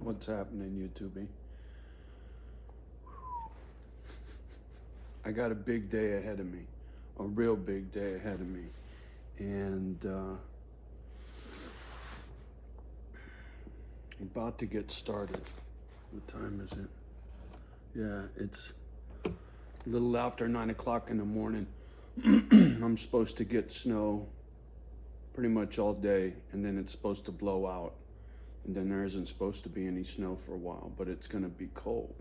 What's happening, YouTube? I got a big day ahead of me, a real big day ahead of me. And about to get started. What time is it? Yeah, it's a little after 9 o'clock in the morning. I'm supposed to get snow pretty much all day, and then it's supposed to blow out. And then there isn't supposed to be any snow for a while, but it's gonna be cold.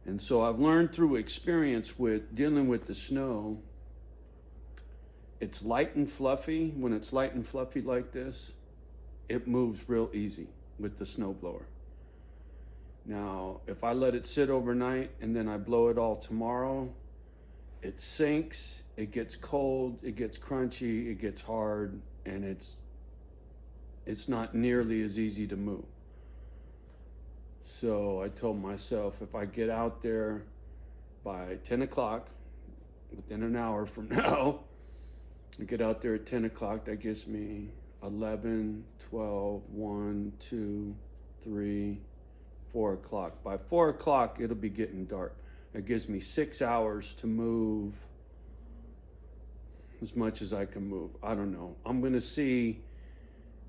And so I've learned through experience with dealing with the snow, it's light and fluffy. When it's light and fluffy like this, it moves real easy with the snowblower. Now, if I let it sit overnight and then I blow it all tomorrow, it sinks, it gets cold, it gets crunchy, it gets hard, and it's not nearly as easy to move. So I told myself, if I get out there by 10 o'clock, within an hour from now, I get out there at 10 o'clock, that gives me 11, 12, 1, 2, 3, 4 o'clock. By 4 o'clock, it'll be getting dark. It gives me 6 hours to move as much as I can move. I don't know. I'm gonna see.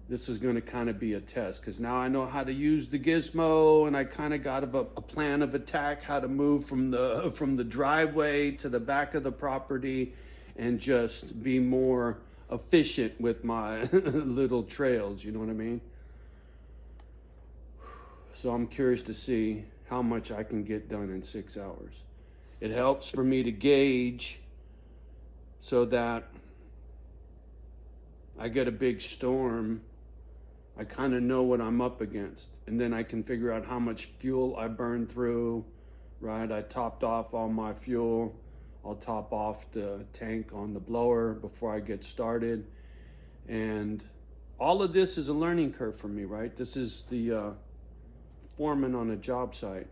This is going to kind of be a test because now I know how to use the gizmo, and I kind of got a plan of attack, how to move from the driveway to the back of the property and just be more efficient with my little trails, you know what I mean? So I'm curious to see how much I can get done in 6 hours. It helps for me to gauge so that I get a big storm, I kind of know what I'm up against, and then I can figure out how much fuel I burned through, right? I topped off all my fuel. I'll top off the tank on the blower before I get started. And all of this is a learning curve for me, right? This is the foreman on a job site.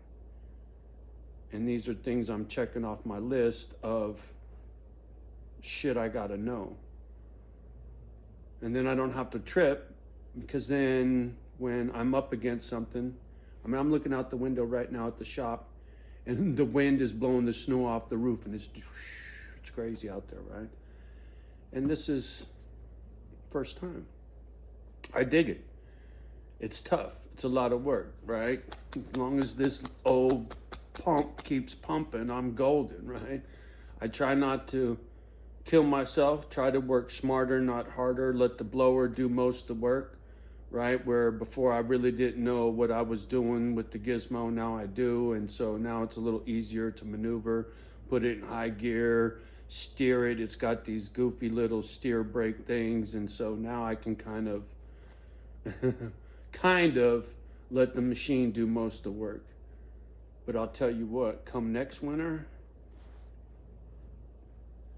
And these are things I'm checking off my list of shit I gotta know. And then I don't have to trip, because then when I'm up against something, I mean, I'm looking out the window right now at the shop, and the wind is blowing the snow off the roof, and it's crazy out there, right? And this is first time. I dig it. It's tough. It's a lot of work, right? As long as this old pump keeps pumping, I'm golden, right? I try not to kill myself, try to work smarter, not harder, let the blower do most of the work, right? Where before I really didn't know what I was doing with the gizmo, now I do. And so now it's a little easier to maneuver, put it in high gear, steer it. It's got these goofy little steer brake things. And so now I can kind of, let the machine do most of the work. But I'll tell you what, come next winter,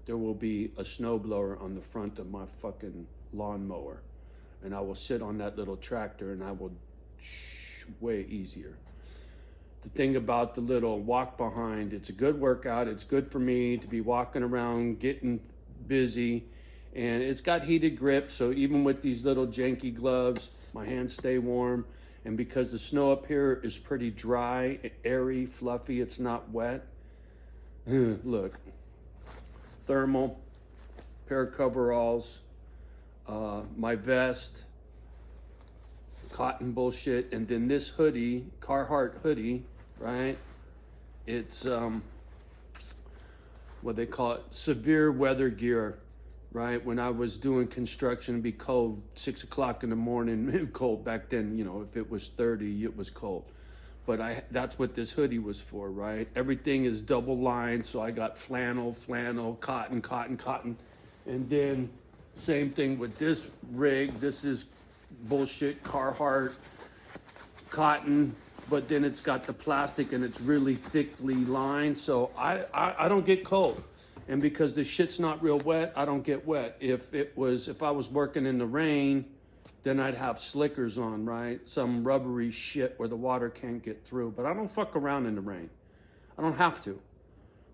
there will be a snowblower on the front of my fucking lawnmower. And I will sit on that little tractor and I will way easier. The thing about the little walk behind, it's a good workout. It's good for me to be walking around, getting busy. And it's got heated grip, so even with these little janky gloves, my hands stay warm. And because the snow up here is pretty dry, airy, fluffy, it's not wet. Look. Thermal, pair of coveralls, my vest, cotton bullshit, and then this hoodie, Carhartt hoodie, right? It's what they call it, severe weather gear, right? When I was doing construction, it'd be cold, 6 o'clock in the morning, cold back then, you know, if it was 30, it was cold. But that's what this hoodie was for, right? Everything is double lined, so I got flannel, cotton. And then same thing with this rig. This is bullshit Carhartt cotton, but then it's got the plastic and it's really thickly lined, so I don't get cold. And because the shit's not real wet, I don't get wet. If I was working in the rain, then I'd have slickers on, right? Some rubbery shit where the water can't get through. But I don't fuck around in the rain. I don't have to.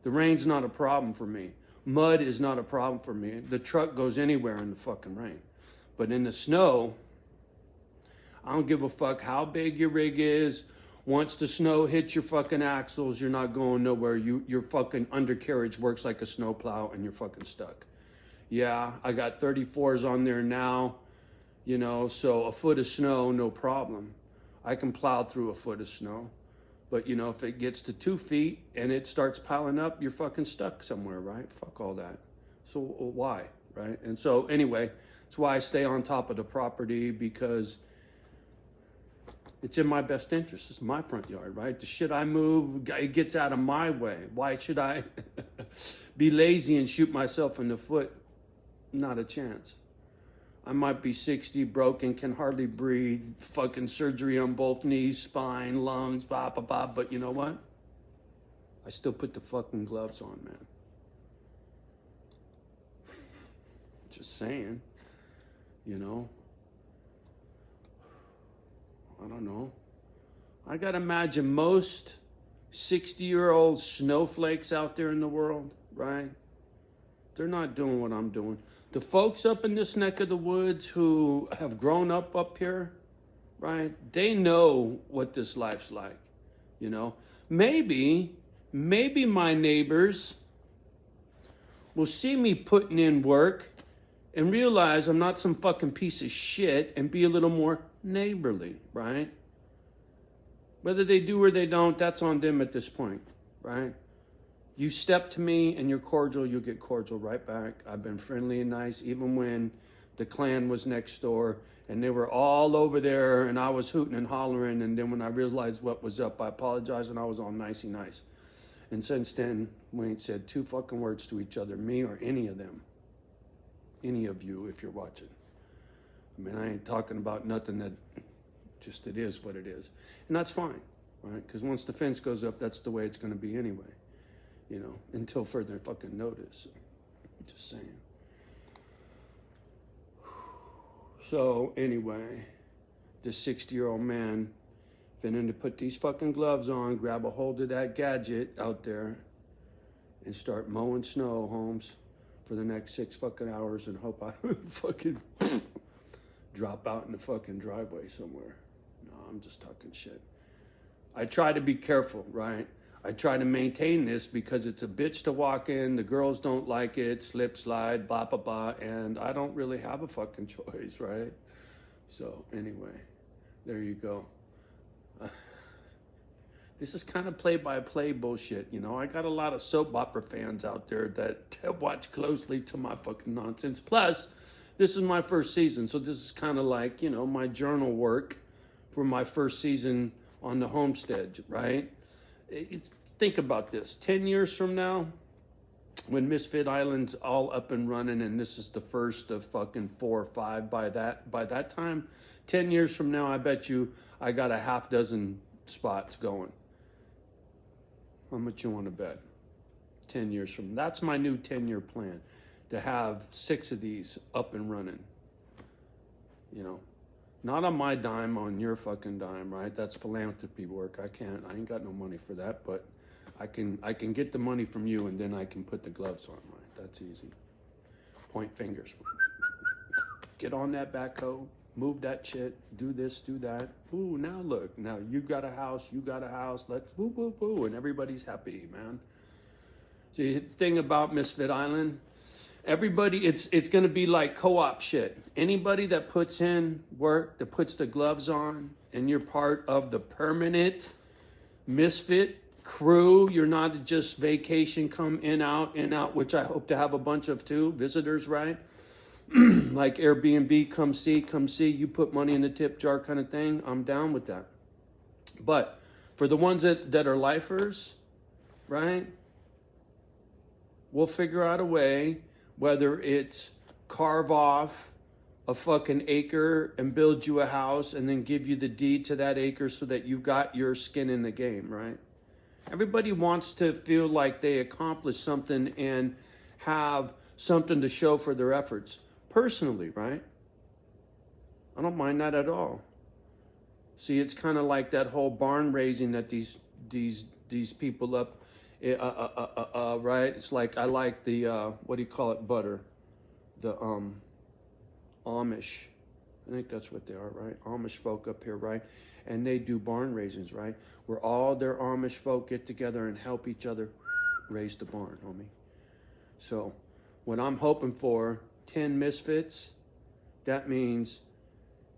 The rain's not a problem for me. Mud is not a problem for me. The truck goes anywhere in the fucking rain. But in the snow, I don't give a fuck how big your rig is. Once the snow hits your fucking axles, you're not going nowhere. Your fucking undercarriage works like a snowplow and you're fucking stuck. Yeah, I got 34s on there now, you know, so a foot of snow, no problem. I can plow through a foot of snow. But, you know, if it gets to 2 feet and it starts piling up, you're fucking stuck somewhere, right? Fuck all that. So why, right? And so anyway, that's why I stay on top of the property, because it's in my best interest. It's my front yard, right? The shit I move, it gets out of my way. Why should I be lazy and shoot myself in the foot? Not a chance. I might be 60, broken, can hardly breathe, fucking surgery on both knees, spine, lungs, blah, blah, blah. But you know what? I still put the fucking gloves on, man. Just saying, you know. I don't know. I gotta imagine most 60-year-old snowflakes out there in the world, right? They're not doing what I'm doing. The folks up in this neck of the woods who have grown up here, right? They know what this life's like, you know? Maybe my neighbors will see me putting in work and realize I'm not some fucking piece of shit and be a little more neighborly, right? Whether they do or they don't, that's on them at this point, right? You step to me and you're cordial, you'll get cordial right back. I've been friendly and nice, even when the Klan was next door and they were all over there and I was hooting and hollering. And then when I realized what was up, I apologized and I was all nicey nice. And since then, we ain't said 2 fucking words to each other, me or any of them. Any of you, if you're watching. I mean, I ain't talking about nothing that just it is what it is. And that's fine, right? Because once the fence goes up, that's the way it's going to be anyway. You know, until further fucking notice. Just saying. So, anyway, this 60-year-old man finna to put these fucking gloves on, grab a hold of that gadget out there, and start mowing snow, Holmes, for the next 6 fucking hours and hope I fucking drop out in the fucking driveway somewhere. No, I'm just talking shit. I try to be careful, right? I try to maintain this because it's a bitch to walk in. The girls don't like it, slip, slide, blah, blah, blah. And I don't really have a fucking choice, right? So anyway, there you go. This is kind of play-by-play bullshit, you know. I got a lot of soap opera fans out there that watch closely to my fucking nonsense. Plus, this is my first season, so this is kind of like, you know, my journal work for my first season on the homestead, right? Think about this. 10 years from now, when Misfit Island's all up and running, and this is the first of fucking 4 or 5 by that time, 10 years from now, I bet you I got a half dozen spots going. How much you want to bet? 10 years from now. That's my new 10-year plan, to have 6 of these up and running. You know, not on my dime, on your fucking dime, right? That's philanthropy work. I ain't got no money for that, but I can get the money from you, and then I can put the gloves on, right? That's easy. Point fingers. Get on that backhoe, move that shit, do this, do that. Ooh, now look, now you got a house, let's boo, boo, boo, and everybody's happy, man. See, the thing about Misfit Island, everybody, it's going to be like co-op shit. Anybody that puts in work, that puts the gloves on, and you're part of the permanent Misfit crew, you're not just vacation, come in, out, which I hope to have a bunch of too, visitors, right? Like Airbnb, come see, you put money in the tip jar kind of thing. I'm down with that. But for the ones that are lifers, right? We'll figure out a way, whether it's carve off a fucking acre and build you a house and then give you the deed to that acre so that you got your skin in the game, right? Everybody wants to feel like they accomplished something and have something to show for their efforts. Personally, right? I don't mind that at all. See, it's kind of like that whole barn raising that these people up, right? It's like, I like the what do you call it? Butter, the Amish. I think that's what they are, right? Amish folk up here, right? And they do barn raisings, right? Where all their Amish folk get together and help each other raise the barn, homie. So what I'm hoping for, 10 misfits, that means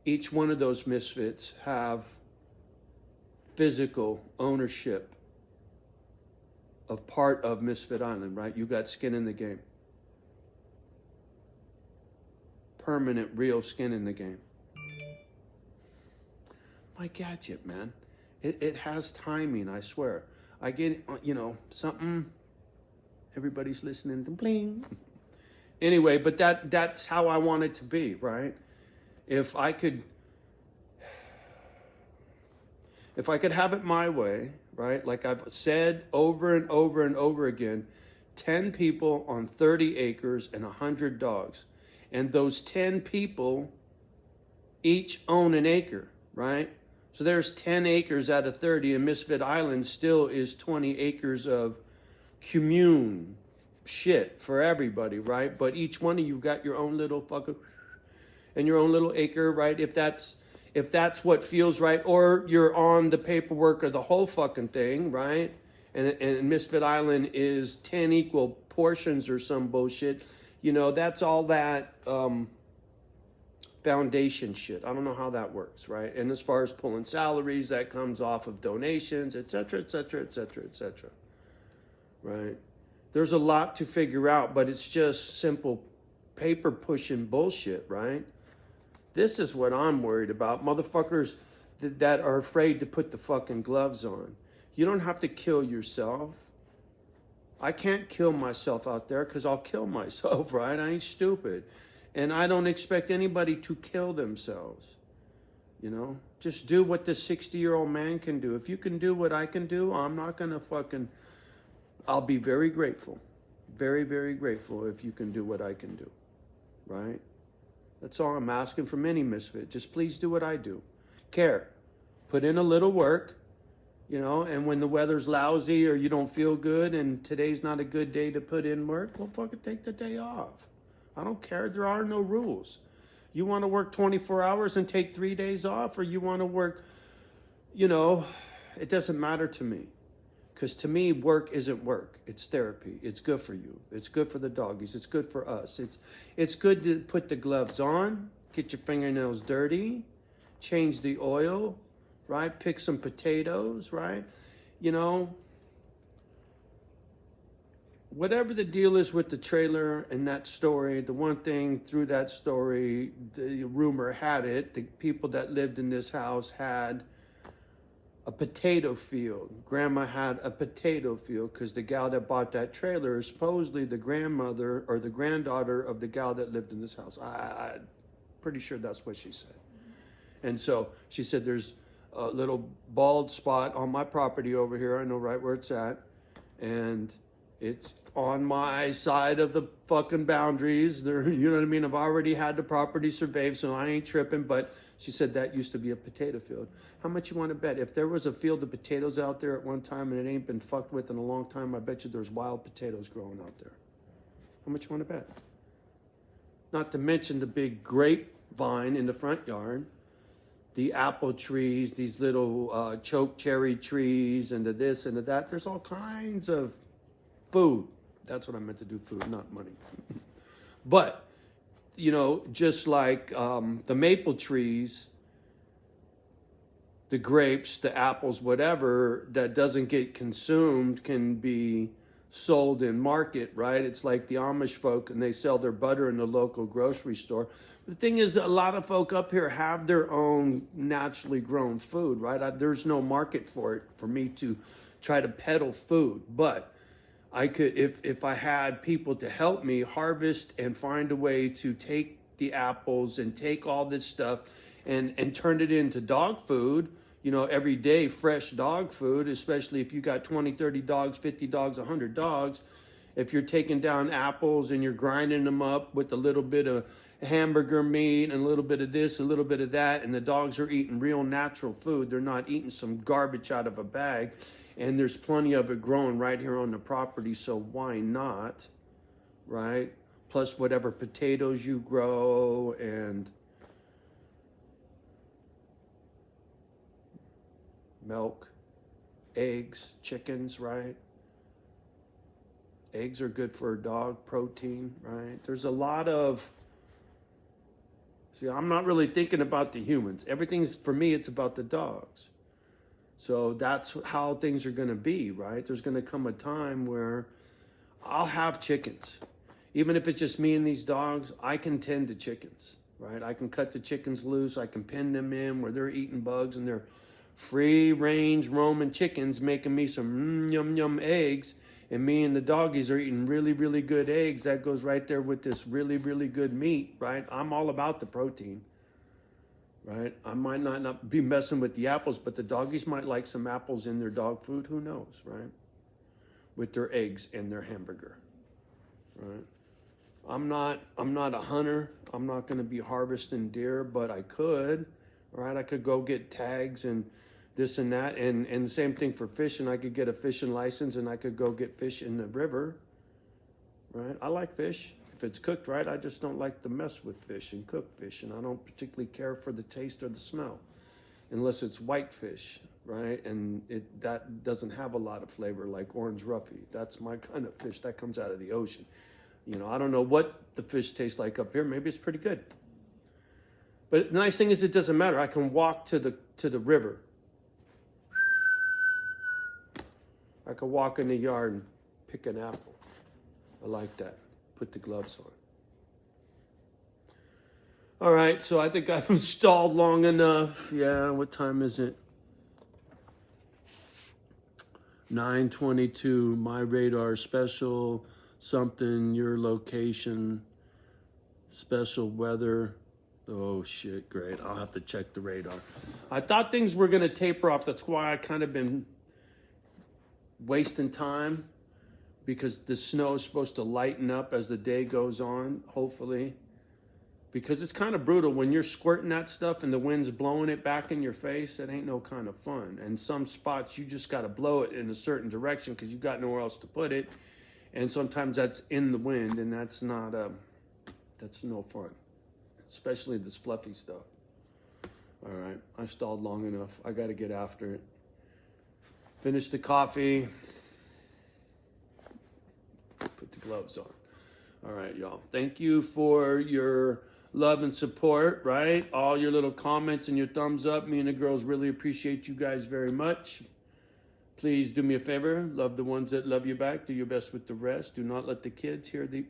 each one of those misfits have physical ownership of part of Misfit Island, right? You got skin in the game. Permanent, real skin in the game. My gadget, man. It has timing, I swear. I get, something, everybody's listening to bling. Anyway, but that's how I want it to be, right? If I could have it my way, right? Like I've said over and over and over again, 10 people on 30 acres and 100 dogs. And those 10 people each own an acre, right? So there's 10 acres out of 30, and Misfit Island still is 20 acres of commune shit for everybody, right? But each one of you got your own little fucking and your own little acre, right? If that's what feels right, or you're on the paperwork of the whole fucking thing, right? And Misfit Island is 10 equal portions or some bullshit. That's all that foundation shit. I don't know how that works, right? And as far as pulling salaries, that comes off of donations, et cetera, et cetera, et cetera, et cetera, right? There's a lot to figure out, but it's just simple paper pushing bullshit, right? This is what I'm worried about. Motherfuckers that are afraid to put the fucking gloves on. You don't have to kill yourself. I can't kill myself out there because I'll kill myself, right? I ain't stupid. And I don't expect anybody to kill themselves. Just do what the 60-year-old man can do. If you can do what I can do, I'm not going to I'll be very grateful. Very, very grateful if you can do what I can do, right? That's all I'm asking from any misfit. Just please do what I do. Care. Put in a little work, and when the weather's lousy or you don't feel good and today's not a good day to put in work, well, fucking take the day off. I don't care. There are no rules. You want to work 24 hours and take 3 days off, or you want to work, it doesn't matter to me. Because to me, work isn't work. It's therapy. It's good for you. It's good for the doggies. It's good for us. It's good to put the gloves on, get your fingernails dirty, change the oil, right? Pick some potatoes, right? Whatever the deal is with the trailer and that story, the one thing through that story, the rumor had it, the people that lived in this house had a potato field. Grandma had a potato field because the gal that bought that trailer is supposedly the grandmother or the granddaughter of the gal that lived in this house. I'm pretty sure that's what she said. And so she said, there's a little bald spot on my property over here. I know right where it's at. And it's on my side of the fucking boundaries. There, you know what I mean? I've already had the property surveyed, so I ain't tripping. But she said that used to be a potato field. How much you want to bet? If there was a field of potatoes out there at one time and it ain't been fucked with in a long time, I bet you there's wild potatoes growing out there. How much you want to bet? Not to mention the big grapevine in the front yard, the apple trees, these little choke cherry trees, and the this and the that. There's all kinds of food. That's what I meant to do, food, not money. But, just like the maple trees, the grapes, the apples, whatever, that doesn't get consumed can be sold in market, right? It's like the Amish folk, and they sell their butter in the local grocery store. The thing is, a lot of folk up here have their own naturally grown food, right? There's no market for it for me to try to peddle food. But I could, if I had people to help me harvest and find a way to take the apples and take all this stuff and turn it into dog food, every day fresh dog food, especially if you got 20, 30 dogs, 50 dogs, 100 dogs. If you're taking down apples and you're grinding them up with a little bit of hamburger meat and a little bit of this, a little bit of that, and the dogs are eating real natural food. They're not eating some garbage out of a bag. And there's plenty of it growing right here on the property, so why not, right? Plus whatever potatoes you grow and milk, eggs, chickens, right? Eggs are good for a dog, protein, right? There's a lot of, see, I'm not really thinking about the humans. Everything's, for me, it's about the dogs. So that's how things are going to be, right? There's going to come a time where I'll have chickens. Even if it's just me and these dogs, I can tend to chickens, right? I can cut the chickens loose. I can pin them in where they're eating bugs and they're free range roaming chickens making me some yum yum eggs. And me and the doggies are eating really, really good eggs. That goes right there with this really, really good meat, right? I'm all about the protein, right? I might not be messing with the apples, but the doggies might like some apples in their dog food. Who knows, right? With their eggs and their hamburger, right? I'm not a hunter. I'm not going to be harvesting deer, but I could, right? I could go get tags and this and that, and the same thing for fishing. I could get a fishing license and I could go get fish in the river, right? I like fish if it's cooked right. I just don't like to mess with fish and cook fish, and I don't particularly care for the taste or the smell unless it's white fish, right? And that doesn't have a lot of flavor, like orange roughy. That's my kind of fish. That comes out of the ocean. You know, I don't know what the fish tastes like up here. Maybe it's pretty good. But the nice thing is it doesn't matter. I can walk to the river. I could walk in the yard and pick an apple. I like that. Put the gloves on. All right, so I think I've stalled long enough. Yeah, what time is it? 9:22. My radar special something, your location, special weather. Oh shit, great. I'll have to check the radar. I thought things were going to taper off. That's why I kind of been wasting time, because the snow is supposed to lighten up as the day goes on, hopefully. Because it's kind of brutal when you're squirting that stuff and the wind's blowing it back in your face. It ain't no kind of fun. And some spots you just got to blow it in a certain direction because you got nowhere else to put it. And sometimes that's in the wind, and that's not that's no fun, especially this fluffy stuff. All right, I stalled long enough. I got to get after it. Finish the coffee. Put the gloves on. All right, y'all. Thank you for your love and support, right? All your little comments and your thumbs up. Me and the girls really appreciate you guys very much. Please do me a favor. Love the ones that love you back. Do your best with the rest. Do not let the kids hear the...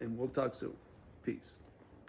And we'll talk soon. Peace.